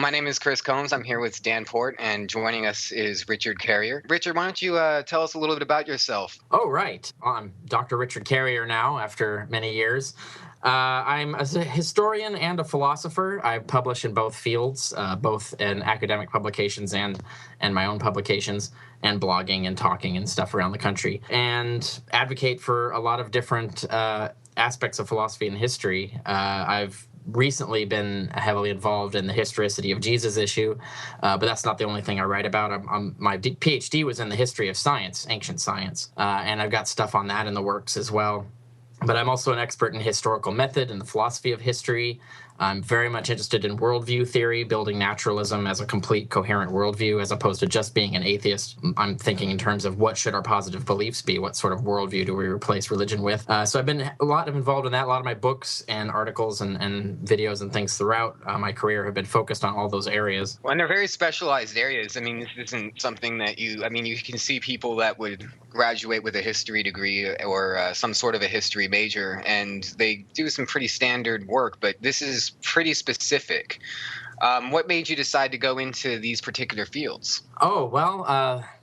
My name is Chris Combs. I'm here with Dan Port, and joining us is Richard Carrier. Richard, why don't you tell us a little bit about yourself? Oh, right. I'm Dr. Richard Carrier now after many years. I'm a historian and a philosopher. I publish in both fields, both in academic publications and my own publications, and blogging and talking and stuff around the country, and advocate for a lot of different aspects of philosophy and history. I've recently been heavily involved in the historicity of Jesus issue, but that's not the only thing I write about. My PhD was in the history of science, ancient science, and I've got stuff on that in the works as well. But I'm also an expert in historical method and the philosophy of history. I'm very much interested in worldview theory, building naturalism as a complete, coherent worldview, as opposed to just being an atheist. I'm thinking in terms of what should our positive beliefs be? What sort of worldview do we replace religion with? So I've been a lot involved in that. A lot of my books and articles and videos and things throughout my career have been focused on all those areas. Well, and they're very specialized areas. I mean, this isn't something that you can see people that would graduate with a history degree or some sort of a history major, and they do some pretty standard work, but this is pretty specific. What made you decide to go into these particular fields? Oh, well,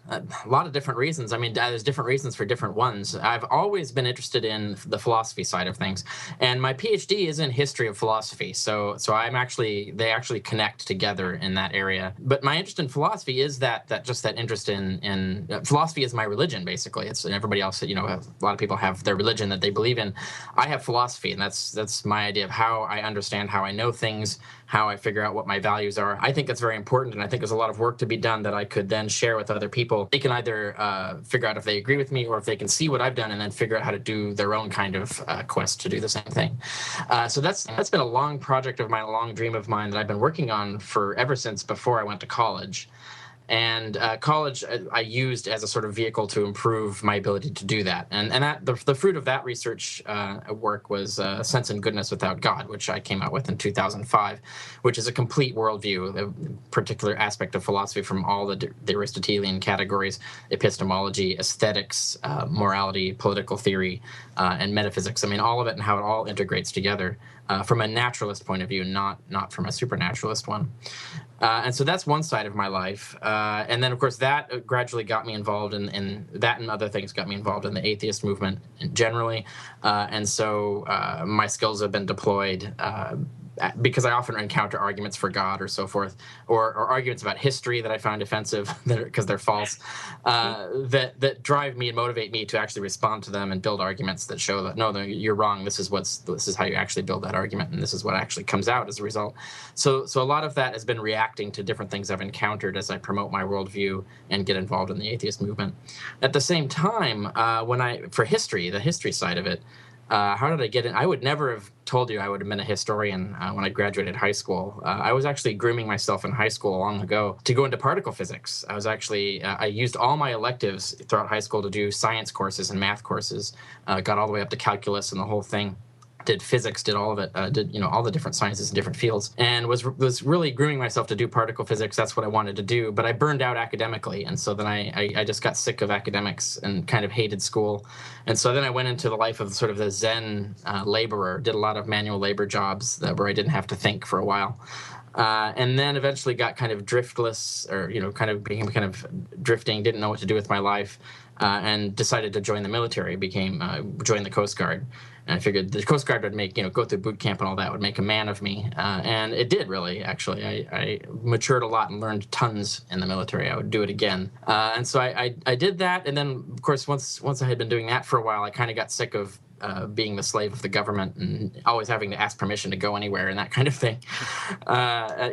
a lot of different reasons. I mean, there's different reasons for different ones. I've always been interested in the philosophy side of things, and my PhD is in history of philosophy. So they actually connect together in that area. But my interest in philosophy is that interest in philosophy is my religion, basically. It's everybody else, a lot of people have their religion that they believe in. I have philosophy, and that's my idea of how I understand, how I know things, how I figure out what my values are. I think that's very important, and I think there's a lot of work to be done that I could then share with other people. They can either figure out if they agree with me, or if they can see what I've done and then figure out how to do their own kind of quest to do the same thing. So that's been a long project of mine, a long dream of mine that I've been working on ever since before I went to college. And college I used as a sort of vehicle to improve my ability to do that. And that the fruit of that research work was Sense and Goodness Without God, which I came out with in 2005, which is a complete worldview, a particular aspect of philosophy from all the Aristotelian categories: epistemology, aesthetics, morality, political theory, and metaphysics. I mean, all of it and how it all integrates together from a naturalist point of view, not from a supernaturalist one. And so that's one side of my life. And then, of course, that gradually got me involved in that, and other things got me involved in the atheist movement generally. And so my skills have been deployed because I often encounter arguments for God or so forth, or arguments about history that I find offensive because they're false, that drive me and motivate me to actually respond to them and build arguments that show that, no, you're wrong. This is how you actually build that argument, and this is what actually comes out as a result. So a lot of that has been reacting to different things I've encountered as I promote my worldview and get involved in the atheist movement. At the same time, for history, the history side of it, how did I get in? I would never have told you I would have been a historian when I graduated high school. I was actually grooming myself in high school long ago to go into particle physics. I was actually, I used all my electives throughout high school to do science courses and math courses, got all the way up to calculus and the whole thing. Did physics, did all of it, did all the different sciences and different fields, and was really grooming myself to do particle physics. That's what I wanted to do, but I burned out academically, and so then I just got sick of academics and kind of hated school, and so then I went into the life of sort of the Zen laborer, did a lot of manual labor jobs where I didn't have to think for a while. And then eventually got kind of driftless, or became kind of drifting, didn't know what to do with my life, and decided to join the military. Joined the Coast Guard, and I figured the Coast Guard would make go through boot camp and all that would make a man of me, and it did really. Actually, I matured a lot and learned tons in the military. I would do it again, and so I did that, and then of course once I had been doing that for a while, I kind of got sick of being the slave of the government and always having to ask permission to go anywhere and that kind of thing.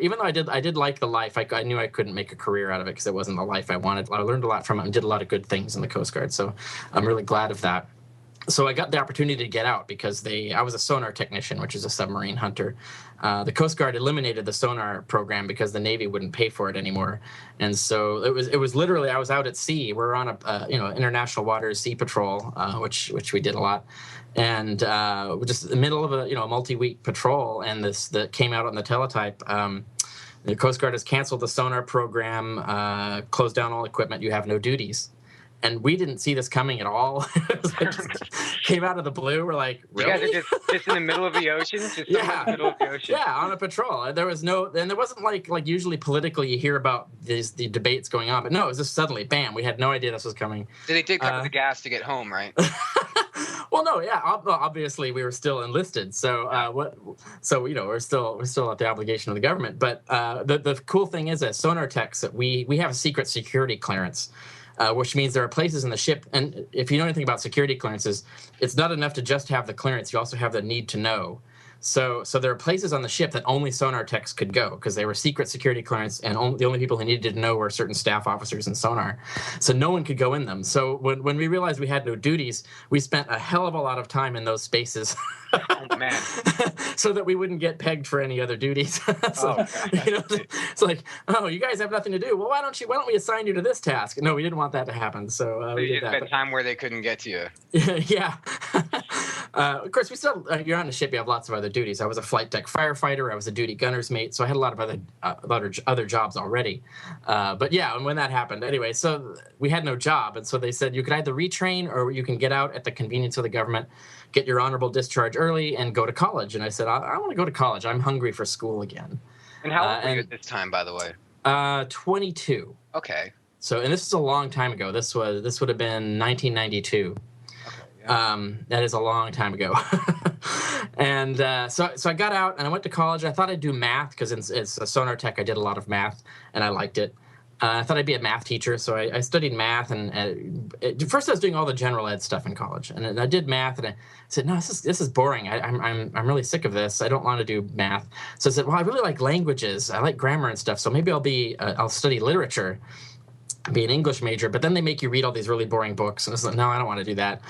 Even though I did like the life, I knew I couldn't make a career out of it because it wasn't the life I wanted. I learned a lot from it and did a lot of good things in the Coast Guard, so I'm really glad of that. So I got the opportunity to get out because I was a sonar technician, which is a submarine hunter. The Coast Guard eliminated the sonar program because the Navy wouldn't pay for it anymore, and so it was literally I was out at sea. We're on a international waters sea patrol, which we did a lot, and just in the middle of a multi-week patrol, and that came out on the teletype. The Coast Guard has canceled the sonar program, closed down all equipment. You have no duties. and we didn't see this coming at all. It was like just came out of the blue. We're like, really? You guys are just in the middle of the ocean? Just in the middle of the ocean. Yeah, on a patrol. There was no, and there wasn't like usually politically you hear about the debates going on, but no, it was just suddenly, bam, we had no idea this was coming. They did cover the gas to get home, right? Well, no, yeah, obviously we were still enlisted, so we're still at the obligation of the government. But the cool thing is, as sonar techs, that we have a secret security clearance, which means there are places in the ship, and if you know anything about security clearances, it's not enough to just have the clearance; you also have the need to know. So there are places on the ship that only sonar techs could go because they were secret security clearance, and the only people who needed to know were certain staff officers in sonar. So no one could go in them. So when we realized we had no duties, we spent a hell of a lot of time in those spaces. Oh, man. So that we wouldn't get pegged for any other duties. It's like, oh, you guys have nothing to do. Well, why don't we assign you to this task? No, we didn't want that to happen. So we did that. Spent time where they couldn't get to you. Yeah. Of course, you're on the ship. You have lots of other duties. I was a flight deck firefighter. I was a duty gunner's mate. So I had a lot of other jobs already. But yeah, and when that happened, anyway, so we had no job. And so they said you could either retrain or you can get out at the convenience of the government, get your honorable discharge early, and go to college. And I said, I want to go to college. I'm hungry for school again. And how old were you at this time, by the way? 22. Okay. So, and this is a long time ago. This would have been 1992. That is a long time ago. And so I got out and I went to college. I thought I'd do math because it's a sonar tech. I did a lot of math and I liked it. I thought I'd be a math teacher, so I studied math. And first I was doing all the general ed stuff in college, and I did math. And I said, no, this is boring. I'm really sick of this. I don't want to do math. So I said, well, I really like languages. I like grammar and stuff. So maybe I'll study literature, be an English major, but then they make you read all these really boring books. And I was like, no, I don't want to do that.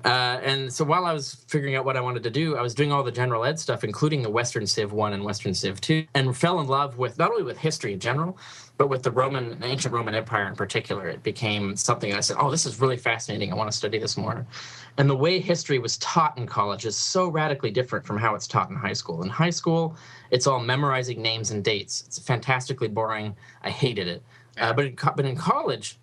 And so while I was figuring out what I wanted to do, I was doing all the general ed stuff, including the Western Civ 1 and Western Civ 2, and fell in love with not only with history in general, but with the ancient Roman Empire in particular. It became something I said, oh, this is really fascinating. I want to study this more. And the way history was taught in college is so radically different from how it's taught in high school. In high school, it's all memorizing names and dates. It's fantastically boring. I hated it. But in college,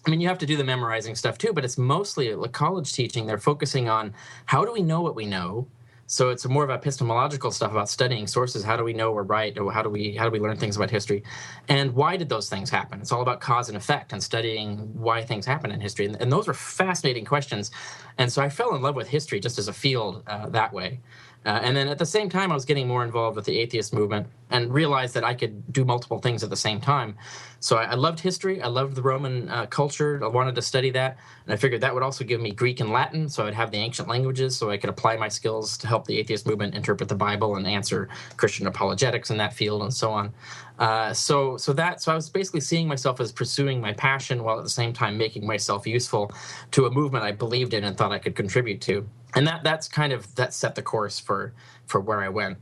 I mean, you have to do the memorizing stuff too, but it's mostly like college teaching. They're focusing on how do we know what we know. So it's more of epistemological stuff about studying sources. How do we know we're right? Or how do we learn things about history? And why did those things happen? It's all about cause and effect and studying why things happen in history. And those were fascinating questions. And so I fell in love with history just as a field that way. And then at the same time, I was getting more involved with the atheist movement and realized that I could do multiple things at the same time. So I loved history. I loved the Roman culture. I wanted to study that. And I figured that would also give me Greek and Latin, so I'd have the ancient languages, so I could apply my skills to help the atheist movement interpret the Bible and answer Christian apologetics in that field and so on. So I was basically seeing myself as pursuing my passion while at the same time making myself useful to a movement I believed in and thought I could contribute to. And that set the course for where I went.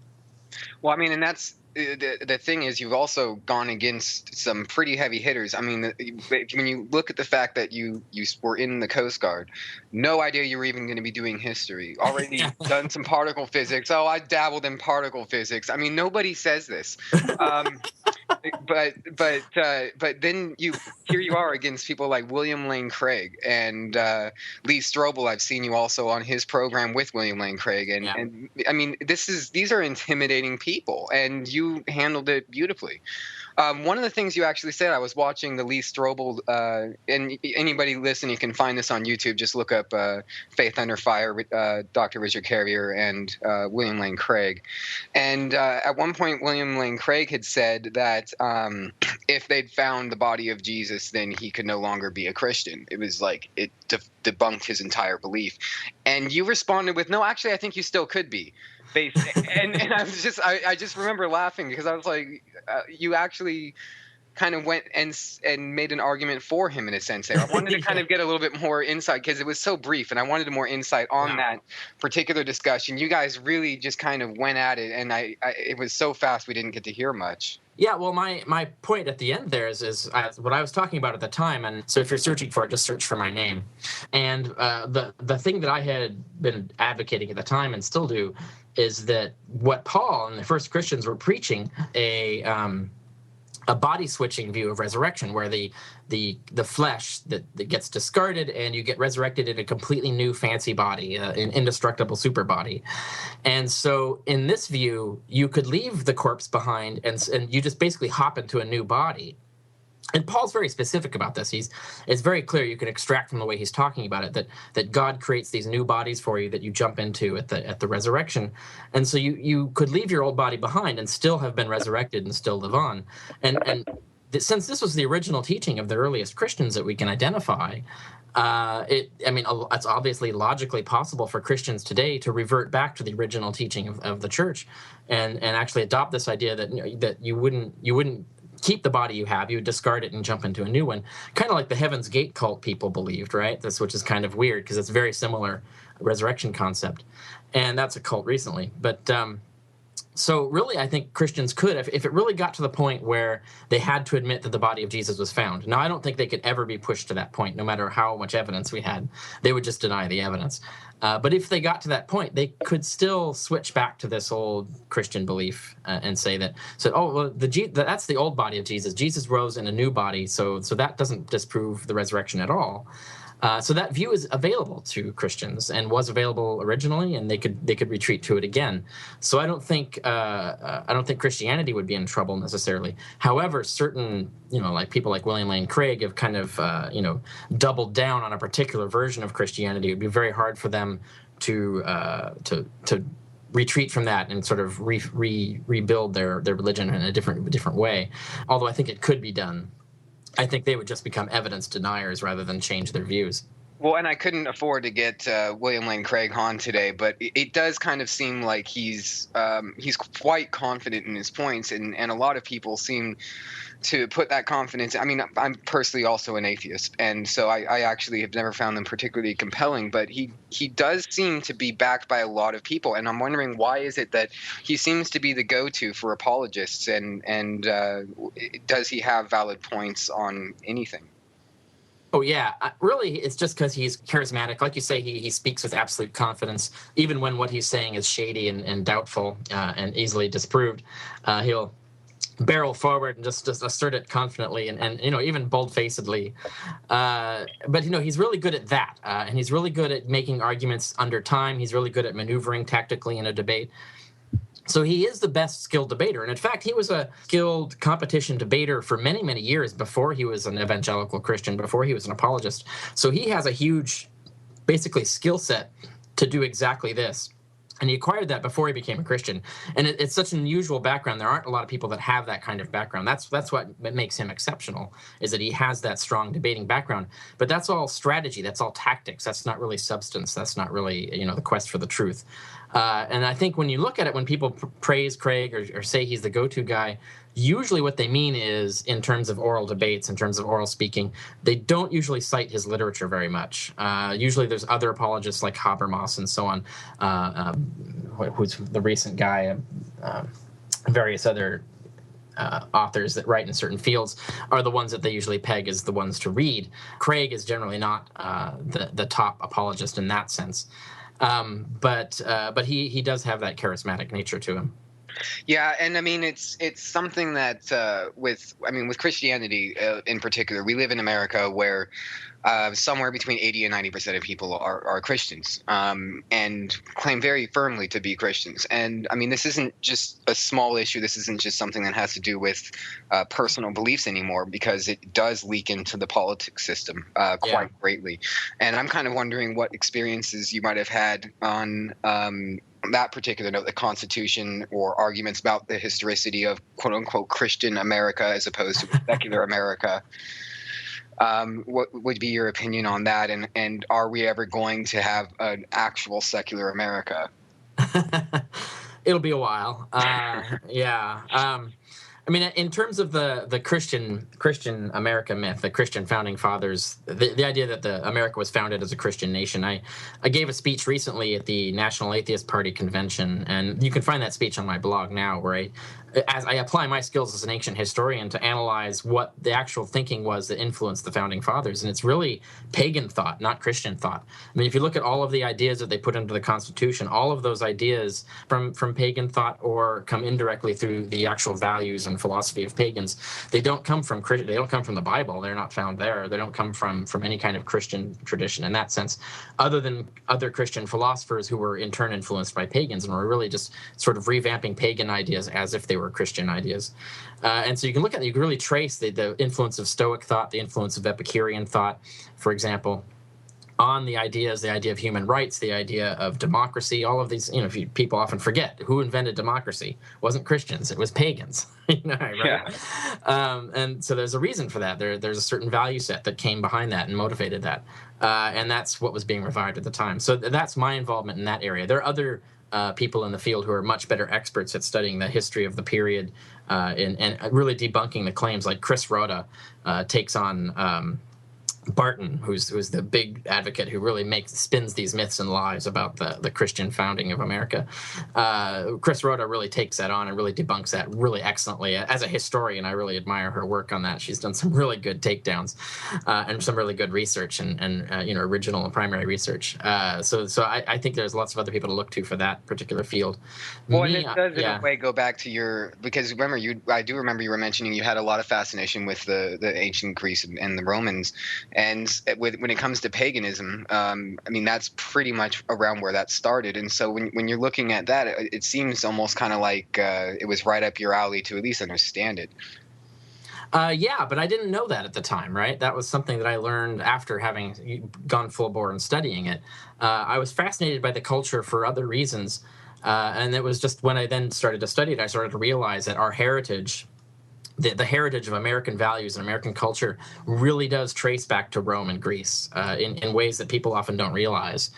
Well, I mean, and that's the thing is you've also gone against some pretty heavy hitters. I mean, when you look at the fact that you were in the Coast Guard, no idea you were even going to be doing history. Already done some particle physics. Oh, I dabbled in particle physics. I mean, nobody says this. But then here you are against people like William Lane Craig and Lee Strobel. I've seen you also on his program with William Lane Craig, and I mean these are intimidating people, and you handled it beautifully. One of the things you actually said, I was watching the Lee Strobel, and anybody listening, you can find this on YouTube. Just look up Faith Under Fire with Dr. Richard Carrier and William Lane Craig. And at one point, William Lane Craig had said that if they'd found the body of Jesus, then he could no longer be a Christian. It was like it debunked his entire belief. And you responded with, no, actually, I think you still could be. And I just remember laughing because I was like, you actually kind of went and made an argument for him in a sense there. I wanted to kind of get a little bit more insight because it was so brief, and I wanted more insight on that particular discussion. You guys really just kind of went at it, and it was so fast we didn't get to hear much. Yeah, well, my point at the end there is what I was talking about at the time, and so if you're searching for it, just search for my name. And the thing that I had been advocating at the time and still do is that what Paul and the first Christians were preaching a body switching view of resurrection, where the flesh that gets discarded and you get resurrected in a completely new fancy body, an indestructible super body. And so in this view, you could leave the corpse behind and you just basically hop into a new body. And Paul's very specific about this. It's very clear, you can extract from the way he's talking about it, that God creates these new bodies for you that you jump into at the resurrection. And so you could leave your old body behind and still have been resurrected and still live on. And since this was the original teaching of the earliest Christians that we can identify, it's obviously logically possible for Christians today to revert back to the original teaching of the church and actually adopt this idea that you wouldn't keep the body you have, you would discard it and jump into a new one, kind of like the Heaven's Gate cult people believed, right? Which is kind of weird because it's a very similar resurrection concept, and that's a cult recently. But so really, I think Christians could, if it really got to the point where they had to admit that the body of Jesus was found. Now, I don't think they could ever be pushed to that point, no matter how much evidence we had. They would just deny the evidence. But if they got to that point, they could still switch back to this old Christian belief and say that, that's the old body of Jesus. Jesus rose in a new body, so that doesn't disprove the resurrection at all. So that view is available to Christians and was available originally, and they could retreat to it again. So I don't think Christianity would be in trouble necessarily. However, certain like people like William Lane Craig have kind of doubled down on a particular version of Christianity. It would be very hard for them to retreat from that and sort of rebuild their religion in a different way. Although I think it could be done. I think they would just become evidence deniers rather than change their views. Well, and I couldn't afford to get William Lane Craig on today, but it does kind of seem like he's quite confident in his points, and a lot of people seem to put that confidence. I mean, I'm personally also an atheist, and so I actually have never found them particularly compelling, but he does seem to be backed by a lot of people, and I'm wondering why is it that he seems to be the go-to for apologists, and does he have valid points on anything? Oh, yeah. Really, it's just because he's charismatic. Like you say, he speaks with absolute confidence. Even when what he's saying is shady and doubtful and easily disproved, he'll barrel forward and just assert it confidently and even bold-facedly. But he's really good at that. And he's really good at making arguments under time. He's really good at maneuvering tactically in a debate. So he is the best skilled debater. And in fact, he was a skilled competition debater for many, many years before he was an evangelical Christian, before he was an apologist. So he has a huge, basically, skill set to do exactly this. And he acquired that before he became a Christian. And it's such an unusual background. There aren't a lot of people that have that kind of background. That's what makes him exceptional, is that he has that strong debating background. But that's all strategy. That's all tactics. That's not really substance. That's not really, the quest for the truth. And I think when you look at it, when people praise Craig or say he's the go-to guy, usually what they mean is in terms of oral debates, in terms of oral speaking. They don't usually cite his literature very much. Usually there's other apologists like Habermas and so on, who's the recent guy, various other authors that write in certain fields are the ones that they usually peg as the ones to read. Craig is generally not the top apologist in that sense. But he does have that charismatic nature to him. Yeah, and I mean it's something that with Christianity in particular, we live in America where somewhere between 80 and 90% of people are Christians and claim very firmly to be Christians. And I mean, this isn't just a small issue. This isn't just something that has to do with personal beliefs anymore, because it does leak into the politics system quite greatly. And I'm kind of wondering what experiences you might have had on that particular note, the Constitution, or arguments about the historicity of quote unquote Christian America as opposed to secular America. What would be your opinion on that? And are we ever going to have an actual secular America? It'll be a while. I mean, in terms of the Christian America myth, the Christian founding fathers, the idea that America was founded as a Christian nation, I gave a speech recently at the National Atheist Party convention, and you can find that speech on my blog now, where I apply my skills as an ancient historian to analyze what the actual thinking was that influenced the founding fathers. And it's really pagan thought, not Christian thought. I mean, if you look at all of the ideas that they put into the Constitution, all of those ideas from pagan thought or come indirectly through the actual values and philosophy of pagans, they don't come from the Bible. They're not found there. They don't come from any kind of Christian tradition in that sense, other than other Christian philosophers who were in turn influenced by pagans and were really just sort of revamping pagan ideas as if they were Christian ideas. And so you can really trace the influence of Stoic thought, the influence of Epicurean thought, for example, on the idea of human rights, the idea of democracy, all of these, people often forget who invented democracy. It wasn't Christians, it was pagans. Right? Yeah. And so there's a reason for that. There's a certain value set that came behind that and motivated that. And that's what was being revived at the time. So that's my involvement in that area. There are other people in the field who are much better experts at studying the history of the period and really debunking the claims, like Chris Rhoda takes on Barton, who's the big advocate who really spins these myths and lies about the Christian founding of America. Chris Rhoda really takes that on and really debunks that really excellently. As a historian, I really admire her work on that. She's done some really good takedowns and some really good research and original and primary research. So I think there's lots of other people to look to for that particular field. Well, and it does in a way go back to because remember I do remember you were mentioning you had a lot of fascination with the ancient Greece and the Romans. And when it comes to paganism, that's pretty much around where that started. And so when you're looking at that, it seems almost kind of like it was right up your alley to at least understand it. Yeah, but I didn't know that at the time, right? That was something that I learned after having gone full bore and studying it. I was fascinated by the culture for other reasons. And it was just when I then started to study it, I started to realize that our heritage, the heritage of American values and American culture, really does trace back to Rome and Greece in ways that people often don't realize.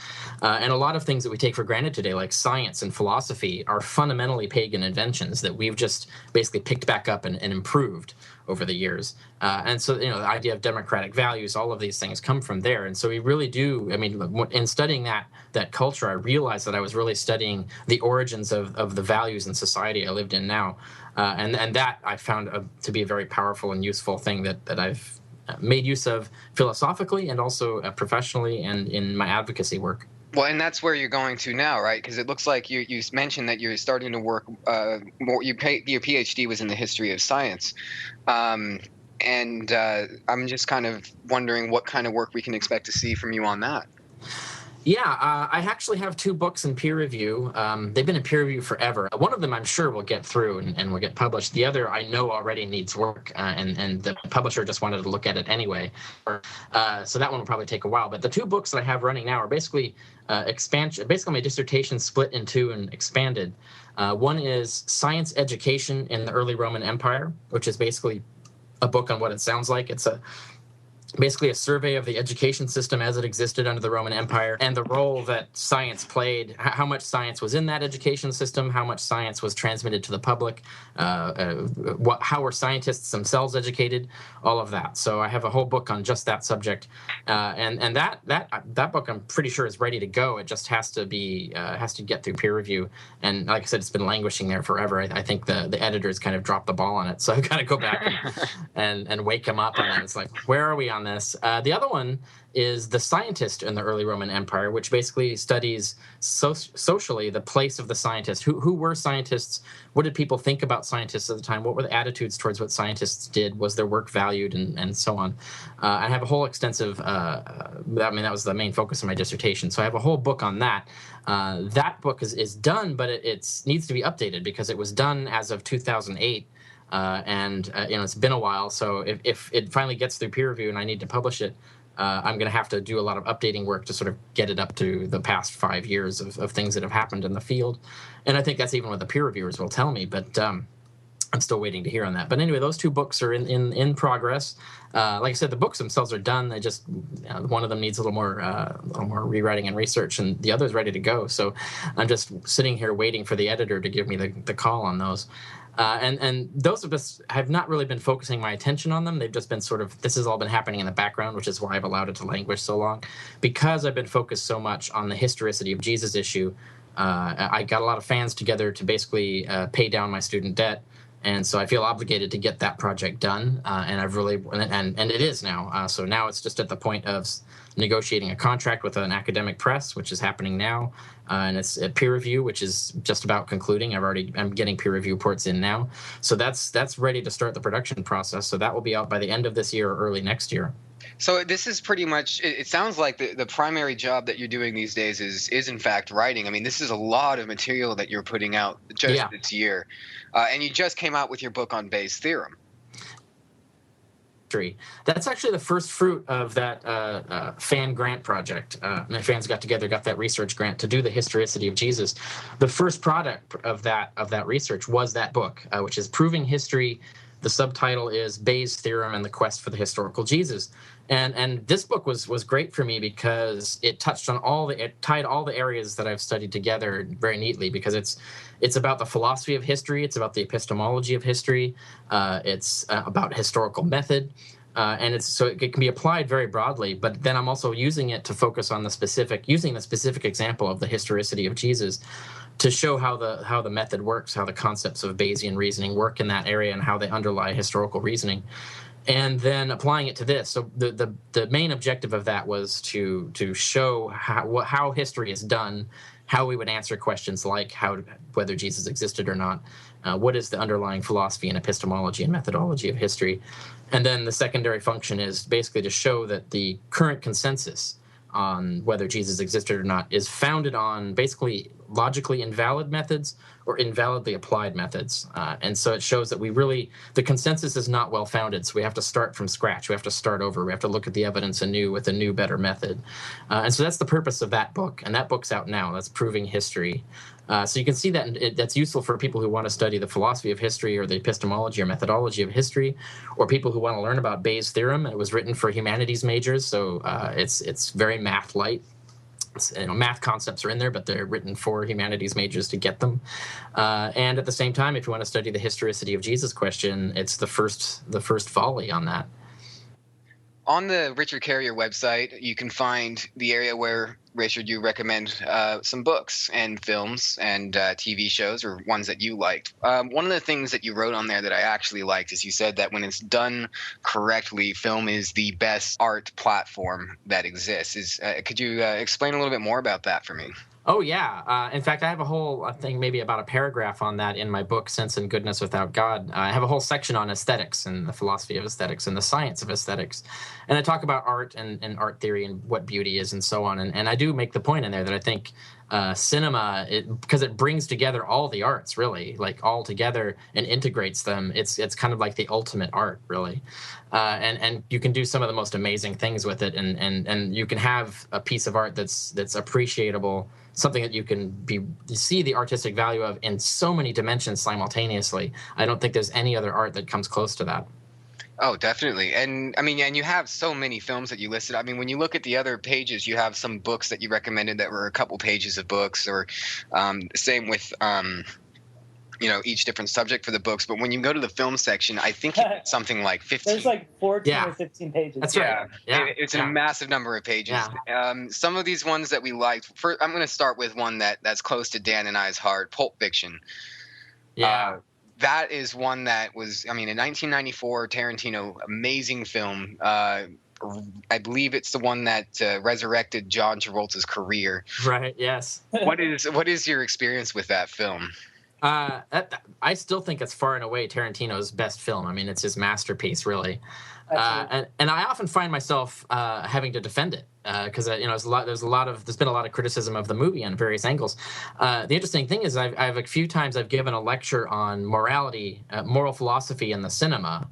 And a lot of things that we take for granted today, like science and philosophy, are fundamentally pagan inventions that we've just basically picked back up and improved over the years. And so, the idea of democratic values, all of these things come from there. And so we really do, in studying that culture, I realized that I was really studying the origins of the values and society I lived in now. And that I found to be a very powerful and useful thing that I've made use of philosophically and also professionally and in my advocacy work. Well, and that's where you're going to now, right? Because it looks like you mentioned that you're starting to work more. Your PhD was in the history of science, and I'm just kind of wondering what kind of work we can expect to see from you on that. Yeah, I actually have 2 books in peer review. They've been in peer review forever. One of them I'm sure will get through and will get published. The other I know already needs work, and the publisher just wanted to look at it anyway. So that one will probably take a while. But the 2 books that I have running now are basically expansion. Basically, my dissertation split in 2 and expanded. One is Science Education in the Early Roman Empire, which is basically a book on what it sounds like. It's basically a survey of the education system as it existed under the Roman Empire and the role that science played, how much science was in that education system, how much science was transmitted to the public, how were scientists themselves educated, all of that. So I have a whole book on just that subject, and that book I'm pretty sure is ready to go. It just has to get through peer review, and like I said, it's been languishing there forever. I think the editors kind of dropped the ball on it, so I've got to go back and wake them up, and then it's like, where are we on this? The other one is The Scientist in the Early Roman Empire, which basically studies socially the place of the scientist. Who were scientists? What did people think about scientists at the time? What were the attitudes towards what scientists did? Was their work valued, and so on? I have a whole extensive, that was the main focus of my dissertation. So I have a whole book on that. That book is done, but it needs to be updated because it was done as of 2008. It's been a while, so if it finally gets through peer review and I need to publish it, I'm going to have to do a lot of updating work to sort of get it up to the past 5 years of things that have happened in the field. And I think that's even what the peer reviewers will tell me, but I'm still waiting to hear on that. But anyway, those 2 books are in progress. Like I said, the books themselves are done. They just, one of them needs a little more rewriting and research, and the other is ready to go. So I'm just sitting here waiting for the editor to give me the call on those. And those have not really been focusing my attention on them. They've just been this has all been happening in the background, which is why I've allowed it to languish so long. Because I've been focused so much on the historicity of Jesus issue, I got a lot of fans together to basically pay down my student debt And so I feel obligated to get that project done, and I've really and it is now. So now it's just at the point of negotiating a contract with an academic press, which is happening now, and it's a peer review, which is just about concluding. I'm getting peer review reports in now, so that's ready to start the production process. So that will be out by the end of this year or early next year. So this is pretty much, it sounds like the primary job that you're doing these days is in fact writing. I mean, this is a lot of material that you're putting out just this year. And you just came out with your book on Bayes' theorem. That's actually the first fruit of that fan grant project. My fans got together, got that research grant to do the historicity of Jesus. The first product of that research was that book, which is Proving History. The subtitle is Bayes' Theorem and the Quest for the Historical Jesus. And this book was great for me because it touched on it tied all the areas that I've studied together very neatly, because it's about the philosophy of history, it's about the epistemology of history, it's about historical method, and so it can be applied very broadly. But then I'm also using it to focus on the specific example of the historicity of Jesus, to show how the method works, how the concepts of Bayesian reasoning work in that area, and how they underlie historical reasoning, and then applying it to this. So the main objective of that was to show how history is done, how we would answer questions like whether Jesus existed or not, what is the underlying philosophy and epistemology and methodology of history, and then the secondary function is basically to show that the current consensus on whether Jesus existed or not is founded on basically logically invalid methods or invalidly applied methods. And so it shows that the consensus is not well founded. So we have to start from scratch. We have to start over. We have to look at the evidence anew with a new, better method. And so that's the purpose of that book. And that book's out now. That's Proving History. So you can see that that's useful for people who want to study the philosophy of history or the epistemology or methodology of history, or people who want to learn about Bayes' theorem. It was written for humanities majors, so it's very math light. Math concepts are in there, but they're written for humanities majors to get them. And at the same time, if you want to study the historicity of Jesus question, it's the first volley on that. On the Richard Carrier website, you can find the area where, Richard, you recommend some books and films and TV shows, or ones that you liked. One of the things that you wrote on there that I actually liked is you said that when it's done correctly, film is the best art platform that exists. Could you explain a little bit more about that for me? Oh, yeah. In fact, I have a whole thing, maybe about a paragraph on that in my book, Sense and Goodness Without God. I have a whole section on aesthetics and the philosophy of aesthetics and the science of aesthetics. And I talk about art and art theory and what beauty is and so on. And I do make the point in there that I think cinema, because it brings together all the arts, really, like all together and integrates them. It's kind of like the ultimate art, really. And you can do some of the most amazing things with it. And you can have a piece of art that's appreciable, something that you can see the artistic value of in so many dimensions simultaneously. I don't think there's any other art that comes close to that. Oh, definitely. And I mean, and you have so many films that you listed. I mean, when you look at the other pages, you have some books that you recommended that were a couple pages of books, or same with each different subject for the books. But when you go to the film section, I think it's something like 15. There's like 14 or 15 pages. That's right. Yeah. It's a massive number of pages. Yeah. Some of these ones that we liked, I'm going to start with one that's close to Dan and I's heart, Pulp Fiction. Yeah. That is one that was, in 1994, Tarantino, amazing film. I believe it's the one that resurrected John Travolta's career. Right, yes. What is your experience with that film? I still think it's far and away Tarantino's best film. I mean, it's his masterpiece, really. And I often find myself having to defend it because there's been a lot of criticism of the movie on various angles. The interesting thing is I've a few times I've given a lecture on morality, moral philosophy in the cinema.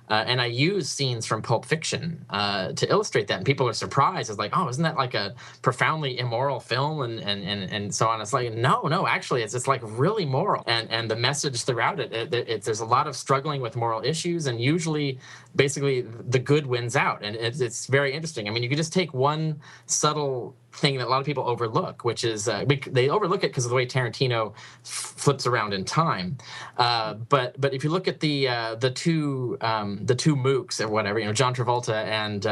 And I use scenes from Pulp Fiction to illustrate that. And people are surprised. It's like, oh, isn't that like a profoundly immoral film? And so on. It's like, no, actually, it's like really moral. And the message throughout there's a lot of struggling with moral issues. And usually, basically, the good wins out. And it's very interesting. I mean, you could just take one subtle thing that a lot of people overlook, which is they overlook it because of the way Tarantino flips around in time. But if you look at the two mooks or whatever, John Travolta and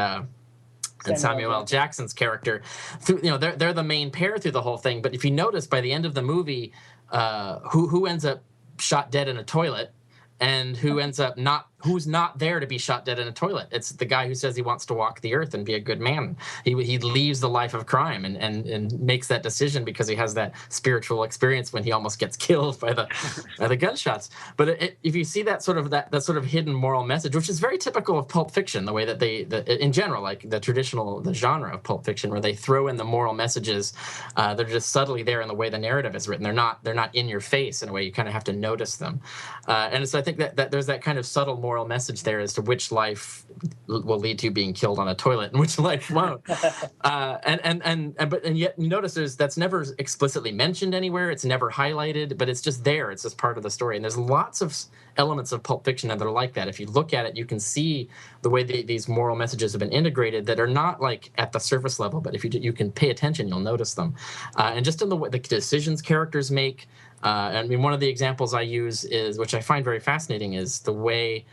Samuel L. Jackson's character, they're the main pair through the whole thing. But if you notice, by the end of the movie, who ends up shot dead in a toilet? and who ends up who's not there to be shot dead in a toilet. It's the guy who says he wants to walk the earth and be a good man. He leaves the life of crime and makes that decision because he has that spiritual experience when he almost gets killed by the gunshots. But if you see that sort of hidden moral message, which is very typical of Pulp Fiction, the way that in general, like the genre of Pulp Fiction, where they throw in the moral messages, they're just subtly there in the way the narrative is written. They're not in your face in a way. You kind of have to notice them, and so I think that there's that kind of subtle moral message there as to which life will lead to being killed on a toilet and which life won't. And yet you notice that's never explicitly mentioned anywhere. It's never highlighted, but it's just there. It's just part of the story. And there's lots of elements of Pulp Fiction that are like that. If you look at it, you can see the way these moral messages have been integrated that are not like at the surface level, but if you can pay attention, you'll notice them. And just in the way the decisions characters make. I mean, one of the examples I use is, which I find very fascinating, is the way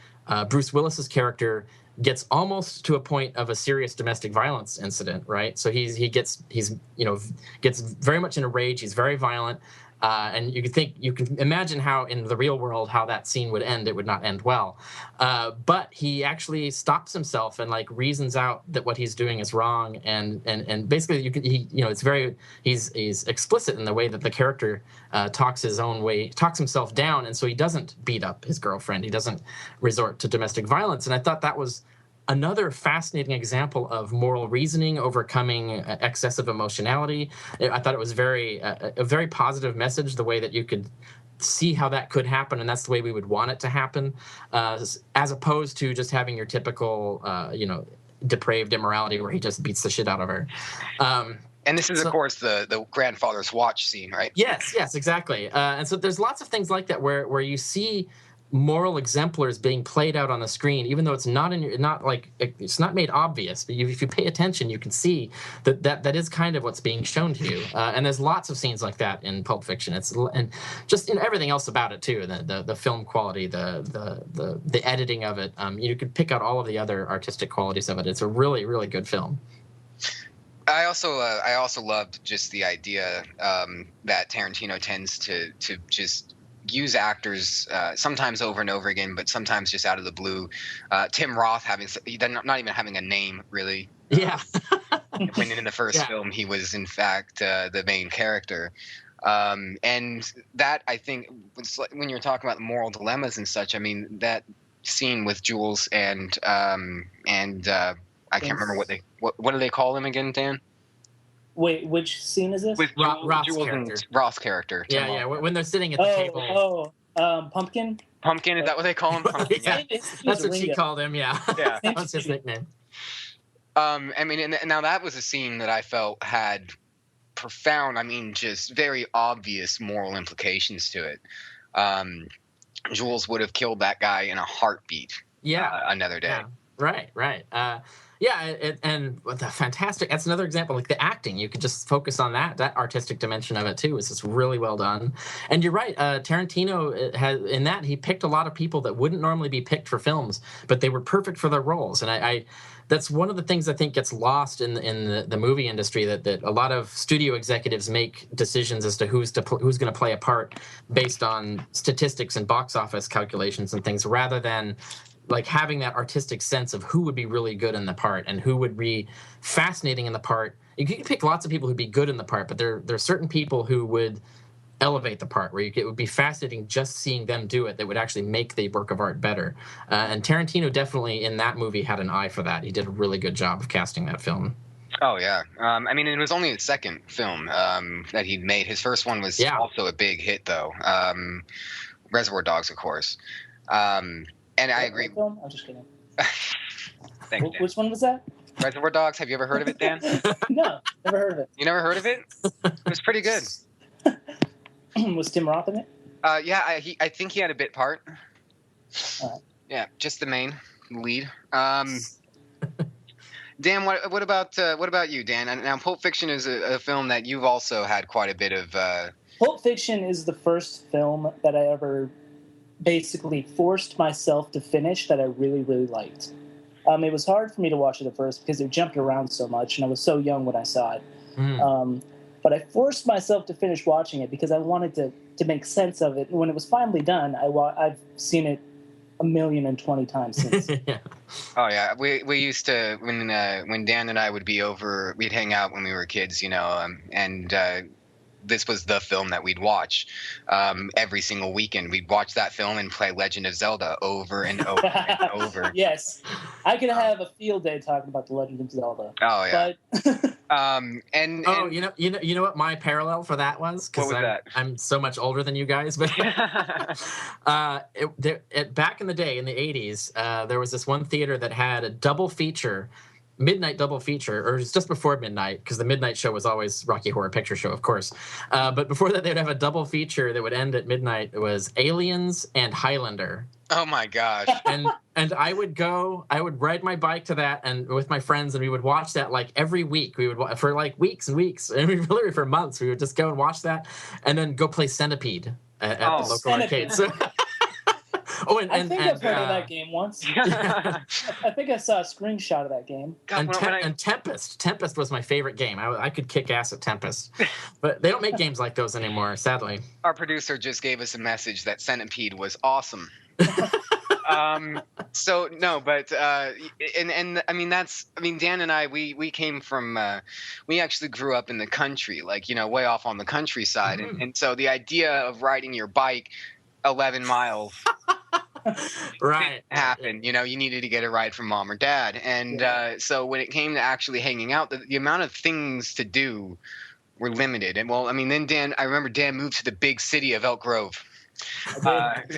Bruce Willis's character gets almost to a point of a serious domestic violence incident, right? So he gets very much in a rage. He's very violent. And you can imagine how in the real world how that scene would end. It would not end well, but he actually stops himself and like reasons out that what he's doing is wrong, and basically he's explicit in the way that the character talks himself down, and so he doesn't beat up his girlfriend. He doesn't resort to domestic violence, and I thought that was another fascinating example of moral reasoning overcoming excessive emotionality. I thought it was a very positive message, the way that you could see how that could happen, and that's the way we would want it to happen, as opposed to just having your typical, depraved immorality where he just beats the shit out of her. And this is, of course, the grandfather's watch scene, right? Yes, exactly. And so there's lots of things like that where you see moral exemplars being played out on the screen, even though it's not it's not made obvious. But if you pay attention, you can see that is kind of what's being shown to you. And there's lots of scenes like that in Pulp Fiction. And just in everything else about it too, the film quality, the editing of it. You could pick out all of the other artistic qualities of it. It's a really, really good film. I also loved just the idea that Tarantino tends to just use actors sometimes over and over again, but sometimes just out of the blue. Tim Roth not even having a name, really. Yeah. When in the first film, he was in fact the main character. And that, I think, when you're talking about moral dilemmas and such, I mean, that scene with Jules and I can't remember what do they call him again, Dan? Wait, which scene is this? With Roth's character. Yeah. When they're sitting at the table. Pumpkin? Pumpkin, is that what they call him? Pumpkin, yeah. That's what she called him, yeah. That's his nickname. I mean, and now that was a scene that I felt had profound, I mean, just very obvious moral implications to it. Jules would have killed that guy in a heartbeat. Another day. Yeah. Right. And the fantastic. That's another example. Like the acting, you could just focus on that artistic dimension of it too. Is just really well done. And you're right. Tarantino he picked a lot of people that wouldn't normally be picked for films, but they were perfect for their roles. And I that's one of the things I think gets lost in the movie industry, that a lot of studio executives make decisions as to who's going to play a part based on statistics and box office calculations and things, rather than like having that artistic sense of who would be really good in the part and who would be fascinating in the part. You can pick lots of people who'd be good in the part, but there are certain people who would elevate the part, where it would be fascinating just seeing them do it, that would actually make the work of art better. And Tarantino definitely in that movie had an eye for that. He did a really good job of casting that film. Oh, yeah. I mean, it was only his second film that he made. His first one was also a big hit, though. Reservoir Dogs, of course. And I agree. Film? I'm just kidding. Thanks, which one was that? Reservoir Dogs. Have you ever heard of it, Dan? No, never heard of it. You never heard of it? It was pretty good. Was Tim Roth in it? Yeah, I think he had a bit part. Right. Yeah, just the main lead. Dan, what about you, Dan? Now, Pulp Fiction is a film that you've also had quite a bit of. Pulp Fiction is the first film that I ever basically forced myself to finish that I really, really liked. It was hard for me to watch it at first because it jumped around so much, and I was so young when I saw it. But I forced myself to finish watching it because I wanted to make sense of it. When it was finally done, I've seen it 1,020,000 times since. Yeah. Oh yeah, we used to when Dan and I would be over, we'd hang out when we were kids, and this was the film that we'd watch every single weekend. We'd watch that film and play Legend of Zelda over and over and over. Yes, I could have a field day talking about the Legend of Zelda. Oh yeah. But And you know what my parallel for that was? What was that? I'm so much older than you guys, but back in the day in the 80s, there was this one theater that had a double feature. Midnight double feature, or it was just before midnight, because the midnight show was always Rocky Horror Picture Show, of course. But before that, they would have a double feature that would end at midnight. It was Aliens and Highlander. Oh my gosh! And I would ride my bike to that, and with my friends, and we would watch that like every week. We would for like weeks and weeks, and literally for months. We would just go and watch that, and then go play Centipede at the local Centipede. arcade. So. Oh, I think I've heard of that game once. I think I saw a screenshot of that game. God, and Tempest. Tempest was my favorite game. I could kick ass at Tempest. But they don't make games like those anymore, sadly. Our producer just gave us a message that Centipede was awesome. So no, but and I mean Dan and I we came from we actually grew up in the country, like way off on the countryside, and so the idea of riding your bike 11 miles right happened. You needed to get a ride from mom or dad, and so when it came to actually hanging out, the amount of things to do were limited. And then I remember Dan moved to the big city of Elk Grove.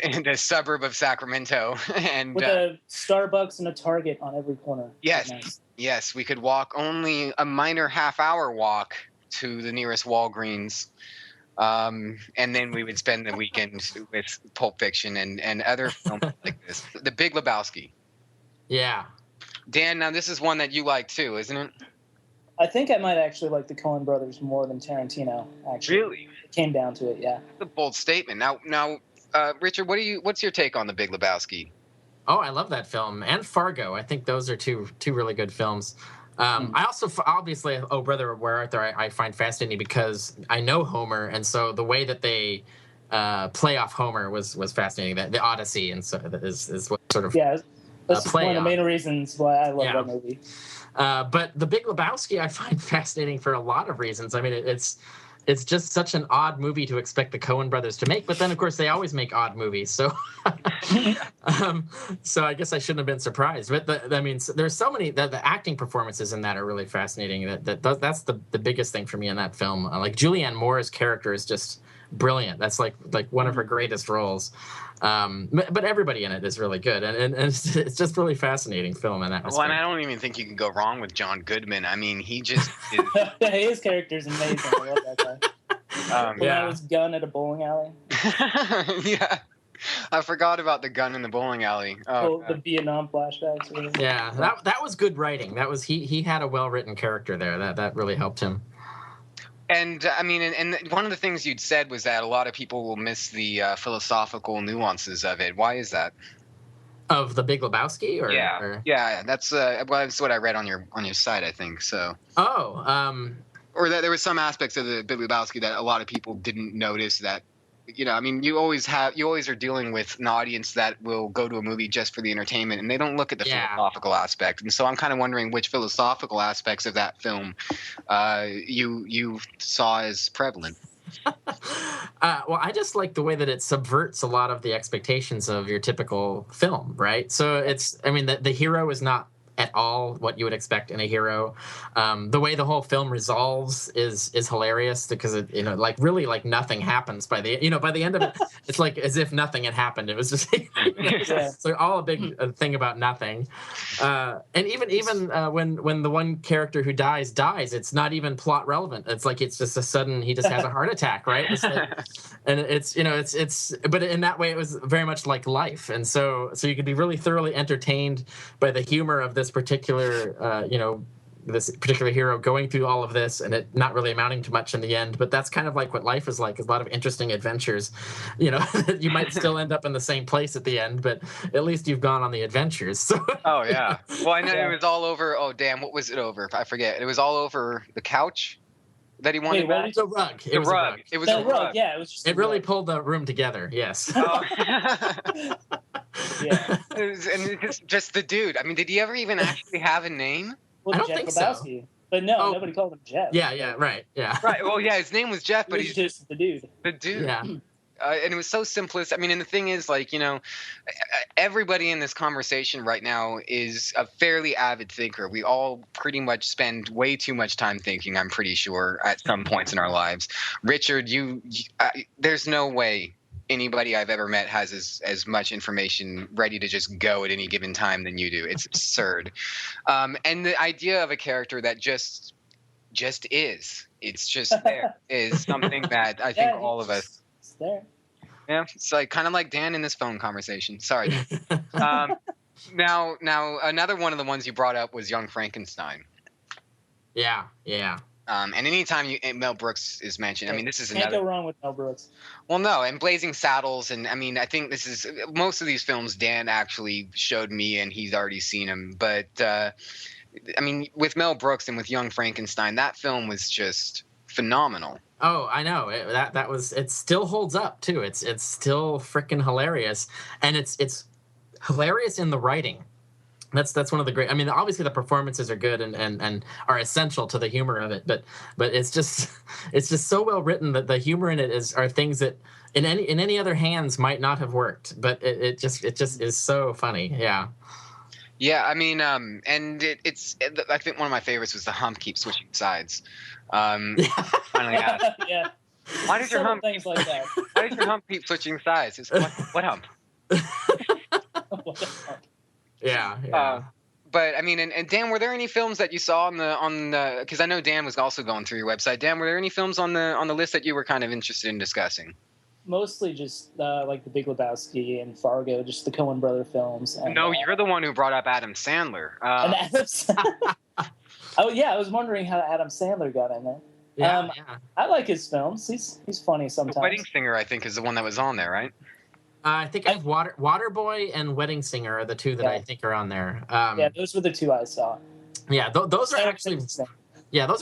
In the suburb of Sacramento, and with a Starbucks and a Target on every corner. Yes, nice. Yes, we could walk only a minor half-hour walk to the nearest Walgreens, and then we would spend the weekend with Pulp Fiction and other films like this. The Big Lebowski. Yeah. Dan, now this is one that you like too, isn't it? I think I might actually like the Coen brothers more than Tarantino. Actually, really, it came down to it. Yeah, that's a bold statement. Now, Richard, what's your take on The Big Lebowski? Oh, I love that film, and Fargo. I think those are two really good films. I also obviously, Oh Brother, Where Art Thou? I find fascinating because I know Homer, and so the way that they play off Homer was fascinating. That the Odyssey, and so is what sort of that's one of the main reasons why I love that movie. But The Big Lebowski I find fascinating for a lot of reasons. I mean, it's just such an odd movie to expect the Coen brothers to make, but then of course they always make odd movies. So, so I guess I shouldn't have been surprised. But there's so many. The acting performances in that are really fascinating. That's the biggest thing for me in that film. Like Julianne Moore's character is just brilliant. That's like one of her greatest roles. But everybody in it is really good, and it's just really fascinating film in that. Well, and I don't even think you can go wrong with John Goodman. I mean, he just is... his character's amazing. I love that guy. When I was gun at a bowling alley. Yeah, I forgot about the gun in the bowling alley. The Vietnam flashbacks. Really. Yeah, that was good writing. That was he had a well written character there. That really helped him. And I mean, and one of the things you'd said was that a lot of people will miss the philosophical nuances of it. Why is that? Of The Big Lebowski, yeah, that's what I read on your site, I think. So. Or that there were some aspects of The Big Lebowski that a lot of people didn't notice. That, I mean, you always are dealing with an audience that will go to a movie just for the entertainment, and they don't look at the philosophical aspect. And so I'm kind of wondering which philosophical aspects of that film you saw as prevalent. Well, I just like the way that it subverts a lot of the expectations of your typical film, right? So the hero is not at all what you would expect in a hero. The way the whole film resolves is hilarious because it, really nothing happens by the end of it. It's like as if nothing had happened. It was just so all a big thing about nothing. And even when the one character who dies, it's not even plot relevant. It's like it's just a sudden he just has a heart attack, right? It's like, and it's but in that way it was very much like life, and so you could be really thoroughly entertained by the humor of this particular this particular hero going through all of this and it not really amounting to much in the end. But that's kind of like what life is like, is a lot of interesting adventures, you might still end up in the same place at the end, but at least you've gone on the adventures. So. Oh yeah. Well, I know it was all over. Oh damn, what was it over? I forget. It was all over the couch that he wanted back. It was a rug. It was a rug. Yeah, it was just it really pulled the room together. Yes. Oh. Yeah. And it's just the dude. I mean, did he ever even actually have a name? Well, I don't Jeff think so. Lebowski. But no, Oh. nobody called him Jeff. Yeah, right, yeah. Right. Well, yeah, his name was Jeff, He but was he's just the dude. the dude. Yeah. And it was so simplest. I mean, and the thing is, like, everybody in this conversation right now is a fairly avid thinker. We all pretty much spend way too much time thinking, I'm pretty sure, at some points in our lives. Richard, there's no way anybody I've ever met has as much information ready to just go at any given time than you do. It's absurd. And the idea of a character that just is, it's just there, is something that I think all of us. It's there. Yeah, it's like kind of like Dan in this phone conversation. Sorry, Dan. Now, another one of the ones you brought up was Young Frankenstein. Yeah. And anytime Mel Brooks is mentioned, I mean, this is Can't another. go wrong with Mel Brooks. Well, no, and Blazing Saddles, and I mean, I think this is most of these films Dan actually showed me, and he's already seen them. But I mean, with Mel Brooks and with Young Frankenstein, that film was just phenomenal. Oh, I know. It still holds up too. It's still freaking hilarious, and it's hilarious in the writing. That's one of the great. I mean, obviously the performances are good and are essential to the humor of it, but it's just so well written that the humor in it are things that in any other hands might not have worked, but it just is so funny. Yeah. Yeah, I mean, and it's. I think one of my favorites was the hump keep switching sides. Finally asked, Yeah. why does your Several hump? things like that. Why does your hump keep switching sides? It's what hump? What the fuck? Yeah. But I mean, and Dan, were there any films that you saw on the? Because I know Dan was also going through your website. Dan, were there any films on the list that you were kind of interested in discussing? Mostly just like The Big Lebowski and Fargo, just the Coen brother films. And, No, you're the one who brought up Adam Sandler. and Adam Oh yeah, I was wondering how Adam Sandler got in there. Yeah. I like his films. He's funny sometimes. The Wedding Singer, I think, is the one that was on there, right? I think I have Waterboy and Wedding Singer are the two that I think are on there. Yeah, those were the two I saw. Yeah, those are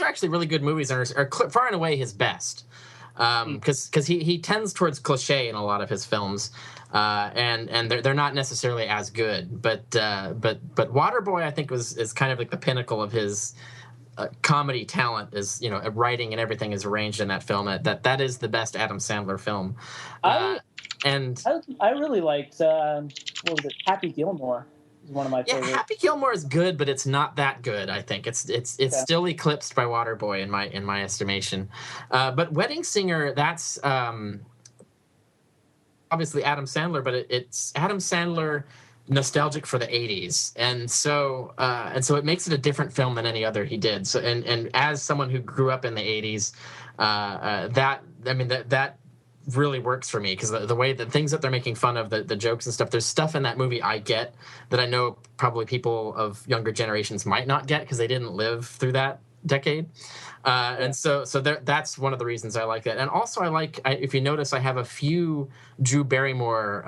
actually really good movies and are far and away his best. Because he tends towards cliche in a lot of his films, and they're not necessarily as good. But Waterboy, I think, is kind of like the pinnacle of his comedy talent. Is writing and everything is arranged in that film. That is the best Adam Sandler film. I really liked what was it? Happy Gilmore is one of my favorites. Yeah, Happy Gilmore is good, but it's not that good. I think it's still eclipsed by Waterboy in my estimation. But Wedding Singer, that's obviously Adam Sandler, but it's Adam Sandler nostalgic for the 80s, and so it makes it a different film than any other he did. So and as someone who grew up in the 80s, that really works for me, because the way the things that they're making fun of, the jokes and stuff, there's stuff in that movie I get that I know probably people of younger generations might not get because they didn't live through that decade. And so that's one of the reasons I like that. And also if you notice, I have a few Drew Barrymore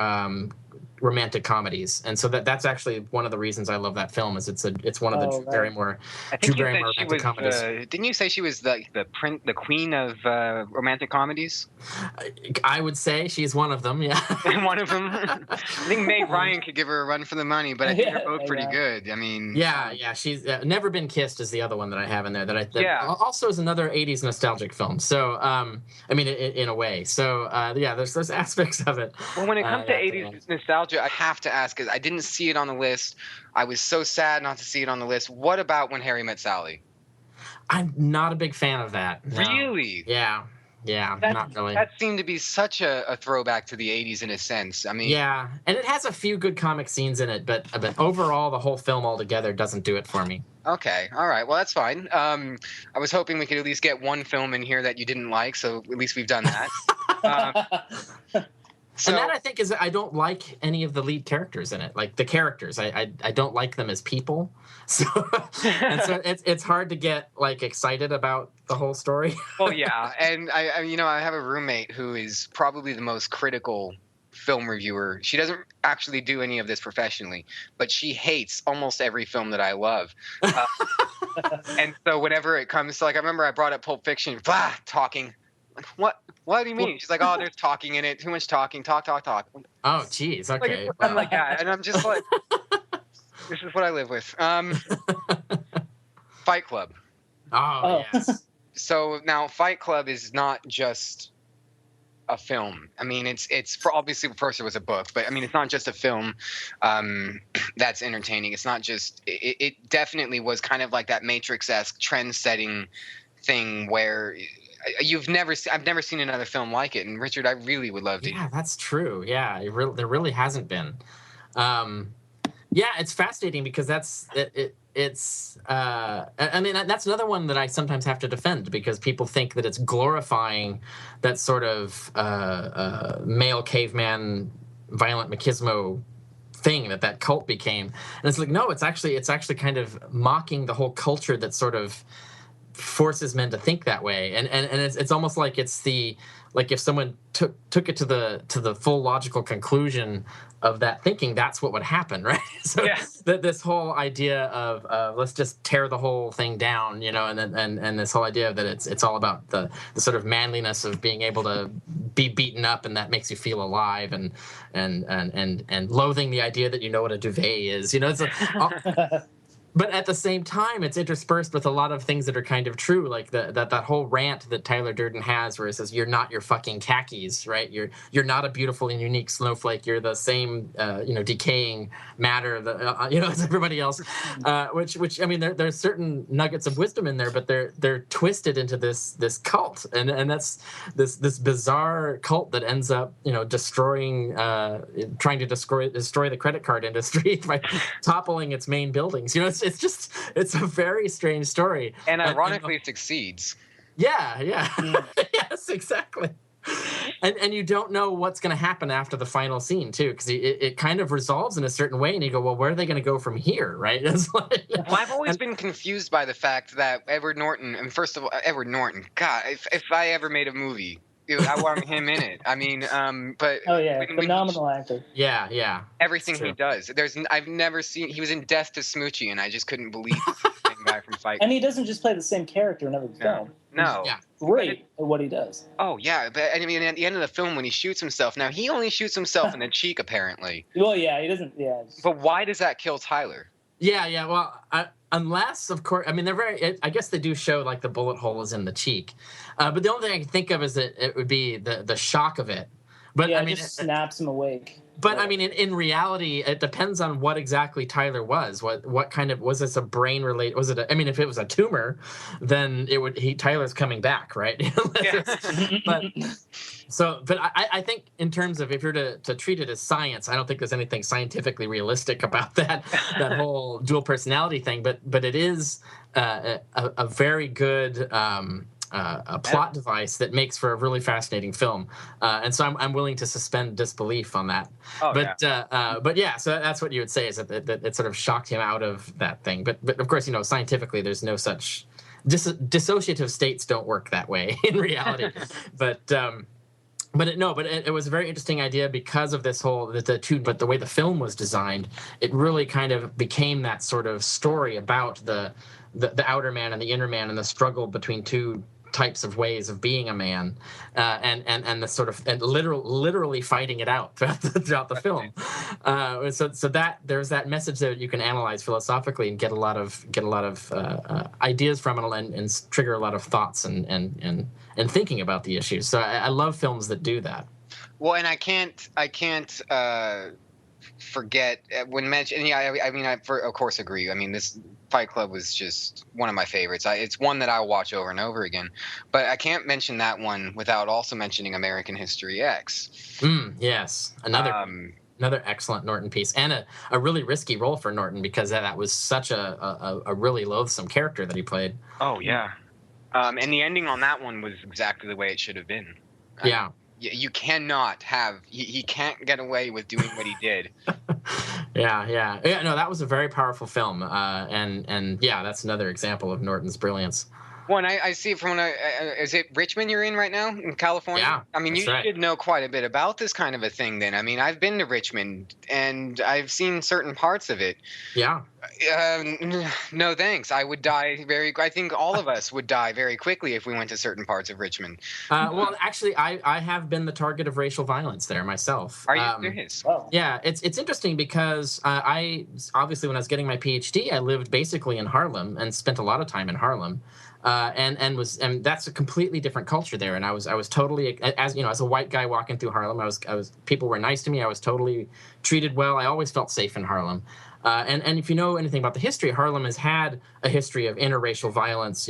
romantic comedies, and so that's actually one of the reasons I love that film. Is it's one of the Drew Barrymore romantic comedies. Didn't you say she was the queen of romantic comedies? I would say she's one of them. Yeah, one of them. I think Meg Ryan could give her a run for the money, but I think they're both pretty good. I mean, yeah, she's Never Been Kissed is the other one that I have in there that also is another 80s nostalgic film. So I mean, in a way. So there's those aspects of it. Well, when it comes to 80s nostalgia, I have to ask, because I didn't see it on the list. I was so sad not to see it on the list. What about When Harry Met Sally? I'm not a big fan of that. No. Really? Yeah, not really. That seemed to be such a throwback to the 80s in a sense. I mean, yeah, and it has a few good comic scenes in it, but overall, the whole film altogether doesn't do it for me. Okay, all right. Well, that's fine. I was hoping we could at least get one film in here that you didn't like, so at least we've done that. And that, I think, is I don't like any of the lead characters in it. Like the characters, I don't like them as people. So it's hard to get like excited about the whole story. Well, yeah, and I have a roommate who is probably the most critical film reviewer. She doesn't actually do any of this professionally, but she hates almost every film that I love. And so whenever it comes to, like, I remember I brought up Pulp Fiction, talking. What do you mean? She's like, oh, there's talking in it. Too much talking. Talk. Oh, geez. Like, Okay. it's like that. And I'm just like, this is what I live with. Fight Club. Oh, yes. So now Fight Club is not just a film. I mean, it's for obviously first it was a book, but I mean, it's not just a film that's entertaining. It's not just. It definitely was kind of like that Matrix-esque trend-setting thing where I've never seen another film like it. And Richard, I really would love to. Yeah, that's true. Yeah, there really hasn't been. Yeah, it's fascinating because it's I mean, that's another one that I sometimes have to defend because people think that it's glorifying that sort of male caveman violent machismo thing that cult became. And it's like, no, it's actually kind of mocking the whole culture that sort of forces men to think that way. And it's almost like it's like if someone took it to the full logical conclusion of that thinking, that's what would happen, right? So this whole idea of let's just tear the whole thing down, and this whole idea that it's all about the sort of manliness of being able to be beaten up, and that makes you feel alive, and loathing the idea that you know what a duvet is, it's but at the same time, it's interspersed with a lot of things that are kind of true, like that whole rant that Tyler Durden has, where he says, "You're not your fucking khakis, right? You're not a beautiful and unique snowflake. You're the same, decaying matter, as everybody else." Which I mean, there's certain nuggets of wisdom in there, but they're twisted into this cult, and that's this bizarre cult that ends up, destroying, trying to destroy the credit card industry by toppling its main buildings. It's a very strange story. And ironically, it succeeds. Yeah. Yes, exactly. And you don't know what's going to happen after the final scene, too, because it kind of resolves in a certain way, and you go, well, where are they going to go from here, right? It's like, well, I've always been confused by the fact that Edward Norton, and first of all, Edward Norton, God, if I ever made a movie, I want him in it. I mean, but phenomenal actor. Yeah. Everything he does. I've never seen. He was in Death to Smoochie, and I just couldn't believe the guy from Fight. And he doesn't just play the same character in every film. No. He's great at what he does. Oh yeah, but I mean, at the end of the film, when he shoots himself, now he only shoots himself in the cheek, apparently. Well, yeah, he doesn't. Yeah. But why does that kill Tyler? Yeah. Well, unless, of course, I mean, they're very. I guess they do show like the bullet hole is in the cheek, but the only thing I can think of is that it would be the shock of it. But yeah, I mean, it just snaps him awake. But I mean, in reality, it depends on what exactly Tyler was. What kind of was this a brain related? Was it? If it was a tumor, then Tyler's coming back, right? But I think in terms of if you're to treat it as science, I don't think there's anything scientifically realistic about that whole dual personality thing. But it is a very good. A plot device that makes for a really fascinating film, and so I'm willing to suspend disbelief on that. But yeah, so that's what you would say is that it sort of shocked him out of that thing. But of course, scientifically, there's no such dissociative states don't work that way in reality. But it was a very interesting idea because of this whole but the way the film was designed, it really kind of became that sort of story about the outer man and the inner man and the struggle between two types of ways of being a man, and the sort of literally fighting it out throughout the film. So that there's that message that you can analyze philosophically and get a lot of ideas from it and trigger a lot of thoughts and thinking about the issues. So I love films that do that. Well, and I can't forget when mentioned. Yeah, I of course agree. I mean, this Fight Club was just one of my favorites. It's one that I'll watch over and over again. But I can't mention that one without also mentioning American History X. Yes, another excellent Norton piece, and a really risky role for Norton because that was such a really loathsome character that he played. Oh yeah, and the ending on that one was exactly the way it should have been. Yeah. You cannot have he can't get away with doing what he did. Yeah. No, that was a very powerful film, and yeah, that's another example of Norton's brilliance. Well, and I see it from is it Richmond you're in right now in California? Yeah, I mean, you should know quite a bit about this kind of a thing then. I mean, I've been to Richmond and I've seen certain parts of it. Yeah. No, thanks. I would die I think all of us would die very quickly if we went to certain parts of Richmond. Well, actually, I have been the target of racial violence there myself. Are you serious? Well, Yeah, it's interesting because I obviously when I was getting my PhD, I lived basically in Harlem and spent a lot of time in Harlem, and that's a completely different culture there. And I was totally, as you know, as a white guy walking through Harlem, I was people were nice to me. I was totally treated well. I always felt safe in Harlem. And if you know anything about the history, Harlem has had a history of interracial violence,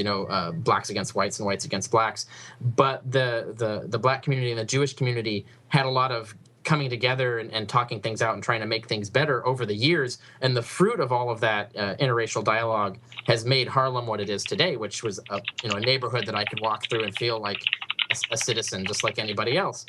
blacks against whites and whites against blacks. But the black community and the Jewish community had a lot of coming together and talking things out and trying to make things better over the years. And the fruit of all of that interracial dialogue has made Harlem what it is today, which was a neighborhood that I could walk through and feel like a citizen just like anybody else.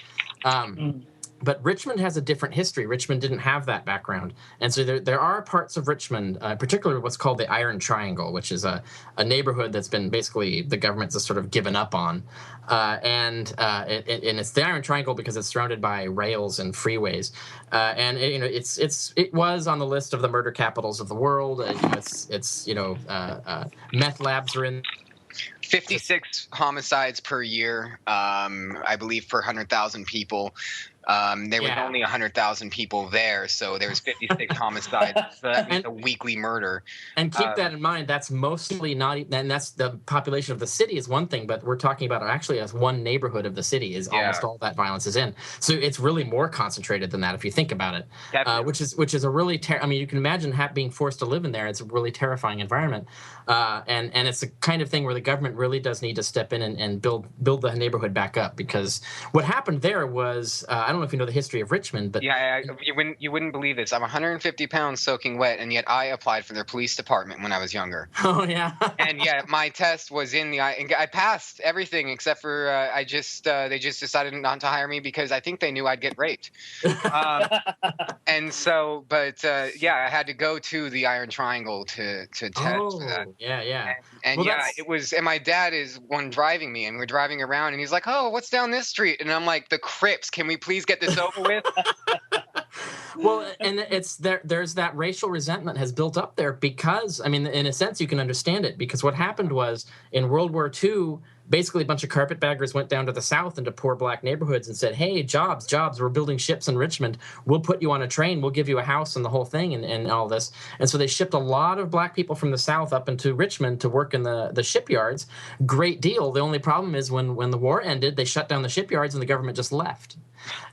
But Richmond has a different history. Richmond didn't have that background. And so there are parts of Richmond, particularly what's called the Iron Triangle, which is a neighborhood that's been basically the government's just sort of given up on. And it's the Iron Triangle because it's surrounded by rails and freeways. And it was on the list of the murder capitals of the world. Meth labs are in 56 homicides per year, I believe, per 100,000 people. There was only 100,000 people there, so there was 56 homicides. So that means a weekly murder. And keep that in mind. That's mostly not, and that's the population of the city is one thing, but we're talking about actually as one neighborhood of the city is almost all that violence is in. So it's really more concentrated than that if you think about it. Which is a really you can imagine being forced to live in there. It's a really terrifying environment, and it's the kind of thing where the government really does need to step in and build the neighborhood back up, because what happened there was I don't know if you know the history of Richmond, but you wouldn't believe this. I'm 150 pounds soaking wet, and yet I applied for their police department when I was younger. Oh yeah. And my test was I passed everything except for they just decided not to hire me because I think they knew I'd get raped. And so, but I had to go to the Iron Triangle to test for that. Yeah. And it was. And my dad is one driving me, and we're driving around, and he's like, "Oh, what's down this street?" And I'm like, "The Crips. Can we please get this over with?" Well, and it's there's that racial resentment has built up there because, in a sense, you can understand it, because what happened was in World War II, basically a bunch of carpetbaggers went down to the South into poor black neighborhoods and said, hey, jobs, we're building ships in Richmond. We'll put you on a train. We'll give you a house and the whole thing and all this. And so they shipped a lot of black people from the South up into Richmond to work in the shipyards. Great deal. The only problem is when the war ended, they shut down the shipyards and the government just left.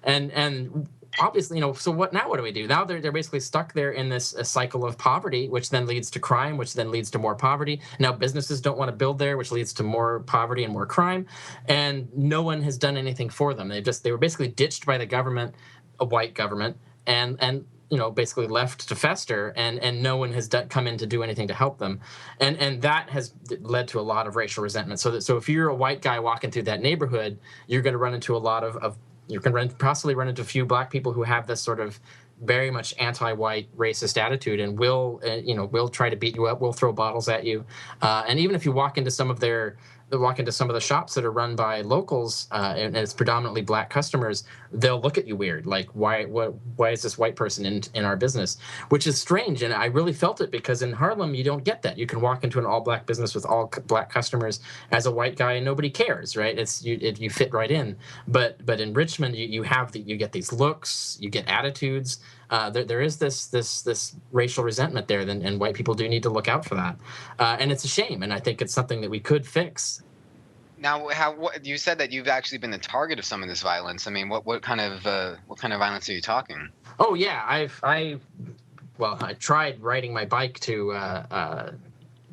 And obviously, so what do we do? Now they're basically stuck there in this cycle of poverty, which then leads to crime, which then leads to more poverty. Now businesses don't want to build there, which leads to more poverty and more crime. And no one has done anything for them. They were basically ditched by the government, a white government, and basically left to fester, and no one has come in to do anything to help them. And that has led to a lot of racial resentment. So if you're a white guy walking through that neighborhood, you're going to run into a lot of you can possibly run into a few black people who have this sort of very much anti-white racist attitude and will try to beat you up, will throw bottles at you. And even if you walk into some of the shops that are run by locals and it's predominantly black customers, they'll look at you weird, like why is this white person in our business, which is strange. And I really felt it because in Harlem you don't get that. You can walk into an all black business with all black customers as a white guy and nobody cares, right? You fit right in. But in Richmond you get these looks, you get attitudes. There is this racial resentment there, and white people do need to look out for that, and it's a shame. And I think it's something that we could fix. Now, you said that you've actually been the target of some of this violence. What kind of violence are you talking? Oh yeah, I tried riding my bike to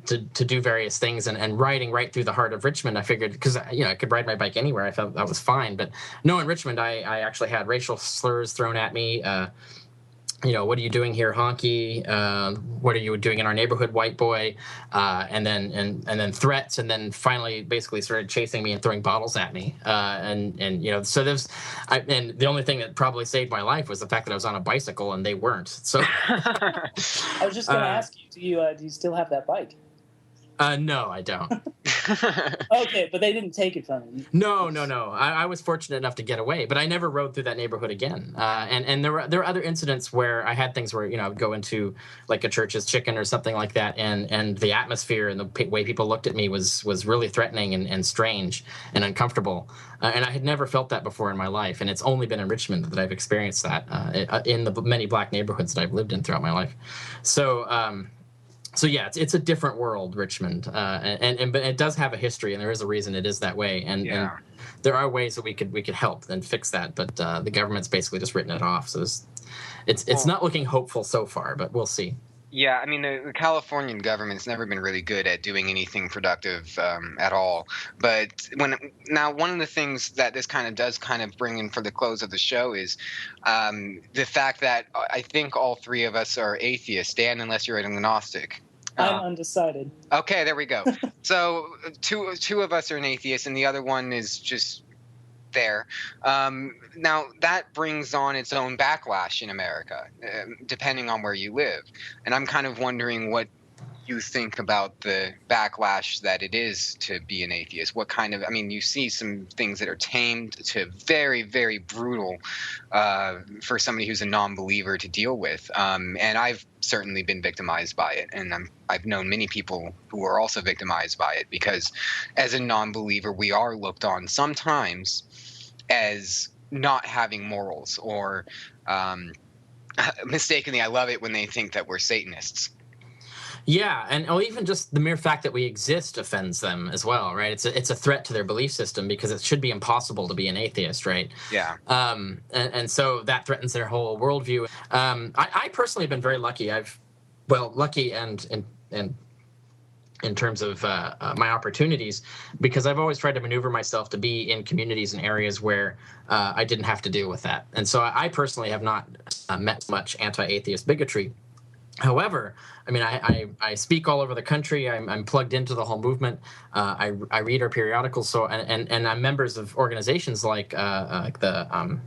do various things and riding right through the heart of Richmond. I figured because I could ride my bike anywhere. I felt that was fine. But no, in Richmond, I actually had racial slurs thrown at me. What are you doing here, honky? What are you doing in our neighborhood, white boy? And then threats, and then finally, basically, started chasing me and throwing bottles at me. So there's, and the only thing that probably saved my life was the fact that I was on a bicycle and they weren't. So I was just going to ask you, do you still have that bike? No, I don't. Okay, but they didn't take it from you. No. I was fortunate enough to get away, but I never rode through that neighborhood again. And there were other incidents where I had things where I would go into like a Church's Chicken or something like that, and the atmosphere and the way people looked at me was really threatening and strange and uncomfortable. And I had never felt that before in my life, and it's only been in Richmond that I've experienced that in the many black neighborhoods that I've lived in throughout my life. So yeah, it's a different world, Richmond, but it does have a history, and there is a reason it is that way. And there are ways that we could help and fix that, but the government's basically just written it off. So it's not looking hopeful so far, but we'll see. Yeah, I mean, the Californian government's never been really good at doing anything productive at all. But one of the things that this does bring in for the close of the show is the fact that I think all three of us are atheists. Dan, unless you're an agnostic. I'm undecided. Okay, there we go. So two of us are an atheist, and the other one is just there. Now that brings on its own backlash in America, depending on where you live. And I'm kind of wondering what you think about the backlash that it is to be an atheist. You see some things that are tamed to very, very brutal for somebody who's a non-believer to deal with. And I've certainly been victimized by it. And I've known many people who are also victimized by it, because as a non-believer, we are looked on sometimes as not having morals, or mistakenly, I love it when they think that we're Satanists. Yeah, and even just the mere fact that we exist offends them as well, right? It's a threat to their belief system, because it should be impossible to be an atheist, right? Yeah. And so that threatens their whole worldview. I personally have been very lucky. Lucky and in terms of my opportunities, because I've always tried to maneuver myself to be in communities and areas where I didn't have to deal with that. And so I personally have not met much anti-atheist bigotry. However, I speak all over the country. I'm plugged into the whole movement. I read our periodicals, and I'm members of organizations like the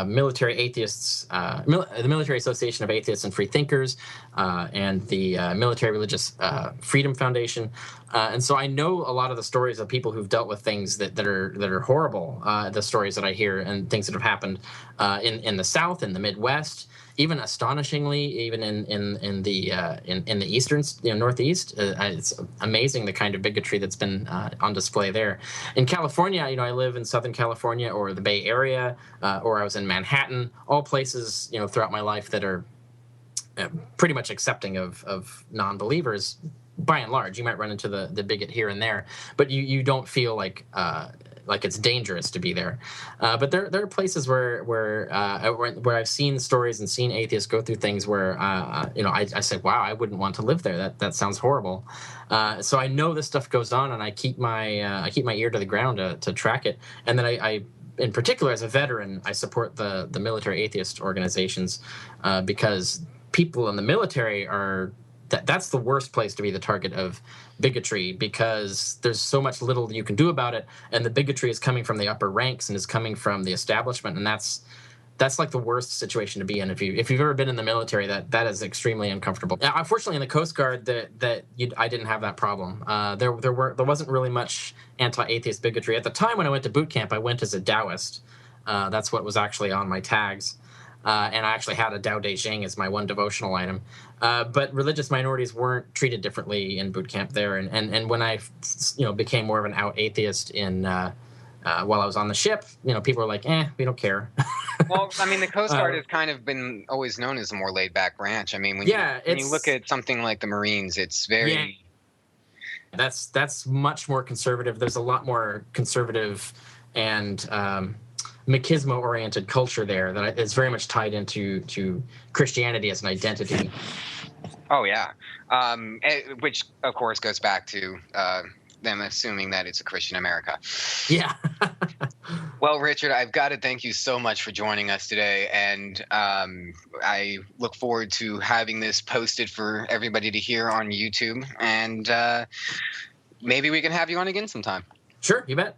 Military Atheists, the Military Association of Atheists and Free Thinkers, and the Military Religious Freedom Foundation. And so I know a lot of the stories of people who've dealt with things that are horrible. The stories that I hear and things that have happened in the South, in the Midwest. Even astonishingly, even in the eastern, Northeast, it's amazing the kind of bigotry that's been on display there. In California, I live in Southern California or the Bay Area, or I was in Manhattan. All places, throughout my life that are pretty much accepting of non-believers. By and large, you might run into the bigot here and there, but you don't feel like it's dangerous to be there. But there are places where I've seen stories and seen atheists go through things where I said, wow, I wouldn't want to live there. That sounds horrible. So I know this stuff goes on, and I keep my ear to the ground to track it. And then I in particular, as a veteran, I support the military atheist organizations because people in the military that's the worst place to be the target of bigotry, because there's so much little you can do about it, and the bigotry is coming from the upper ranks and is coming from the establishment, and that's like the worst situation to be in. If you've ever been in the military, that is extremely uncomfortable. Unfortunately, in the Coast Guard, I didn't have that problem. There wasn't really much anti-atheist bigotry at the time. When I went to boot camp, I went as a Taoist. That's what was actually on my tags. And I actually had a Tao Te Ching as my one devotional item. But religious minorities weren't treated differently in boot camp there. And when I, became more of an out atheist while I was on the ship, people were like, we don't care. Well, the Coast Guard has kind of been always known as a more laid back branch. When you look at something like the Marines, it's very... Yeah. That's much more conservative. There's a lot more conservative and... machismo-oriented culture there that is very much tied into Christianity as an identity. Oh yeah, which of course goes back to them assuming that it's a Christian America. Yeah. Well, Richard, I've got to thank you so much for joining us today, and I look forward to having this posted for everybody to hear on YouTube, and maybe we can have you on again sometime. Sure, you bet.